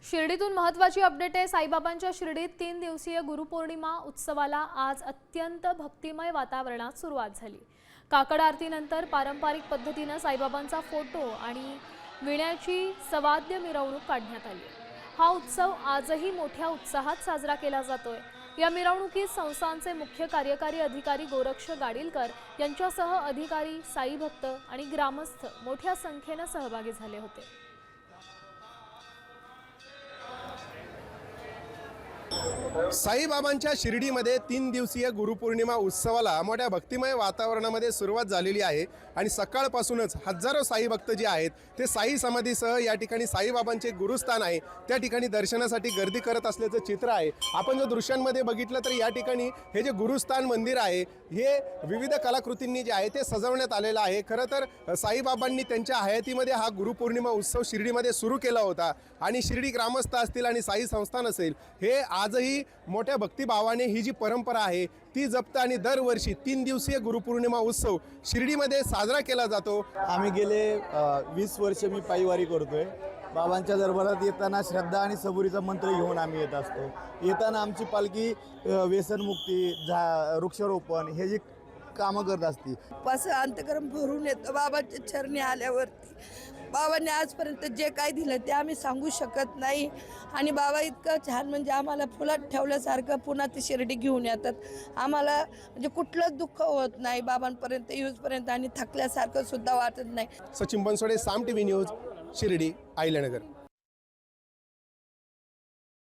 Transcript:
शिर्डीतून महत्त्वाची अपडेट आहे। साईबाबांच्या शिर्डीत 3 दिवसीय गुरुपौर्णिमा उत्सवाला आज अत्यंत भक्तिमय वातावरणात सुरुवात झाली। काकड आरतीनंतर पारंपरिक पद्धतीने साईबाबांचा फोटो आणि विण्याची सवाद्य मिरवणूक काढण्यात आली। हा उत्सव आजही मोठ्या उत्साहात साजरा केला जातोय। या मिरवणुकीत संस्थानचे मुख्य कार्यकारी अधिकारी गोरक्ष गाडीलकर यांच्यासह अधिकारी, साई भक्त आणि ग्रामस्थ मोठ्या संख्येने सहभागी झाले होते। साईबाबांच्या शिर्डीमध्ये 3 दिवसीय गुरुपौर्णिमा उत्सवाला मोठ्या भक्तिमय वातावरणामध्ये सुरुवात झालेली आहे आणि सकाळपासूनच हजारो साई भक्त जे आहेत ते साई समाधीसह या ठिकाणी साईबाबांचे गुरुस्थान आहे त्या ठिकाणी दर्शनासाठी गर्दी करत असल्याचं चित्र आहे। आपण जर दृश्यांमध्ये बघितलं तर या ठिकाणी हे जे गुरुस्थान मंदिर आहे हे विविध कलाकृतींनी जे आहे ते सजवण्यात आलेलं आहे। खरं तर साईबाबांनी त्यांच्या हयातीमध्ये हा गुरुपौर्णिमा उत्सव शिर्डीमध्ये सुरू केला होता आणि शिर्डी ग्रामस्थ असतील आणि साई संस्थान असेल हे आजही मोठ्या भक्तिभावाने ही जी परंपरा आहे ती जपतं आणि दरवर्षी 3 दिवसीय गुरुपौर्णिमा उत्सव शिर्डीमध्ये साजरा केला जातो। आम्ही गेले 20 वर्ष मी पायीवारी करतोय। बाबांच्या दरबारात येताना श्रद्धा आणि सबुरीचा मंत्र घेऊन आम्ही येत असतो। येताना आमची पालखी व्यसनमुक्ती, वृक्षारोपण हे जी कामं करत असते। असं अंतकरण भरून येतं बाबांच्या चरणी आल्यावरती। बाबांनी आजपर्यंत जे काय दिलं ते आम्ही सांगू शकत नाही आणि बाबा इतकं छान म्हणजे आम्हाला फुलात ठेवल्यासारखं पुन्हा ती शिर्डी घेऊन येतात। आम्हाला म्हणजे कुठलंच दुःख होत नाही बाबांपर्यंत येऊपर्यंत आणि थकल्यासारखं सुद्धा वाटत नाही। सचिन बनसोडे, साम टीव्ही न्यूज, शिर्डी, अहिल्यानगर।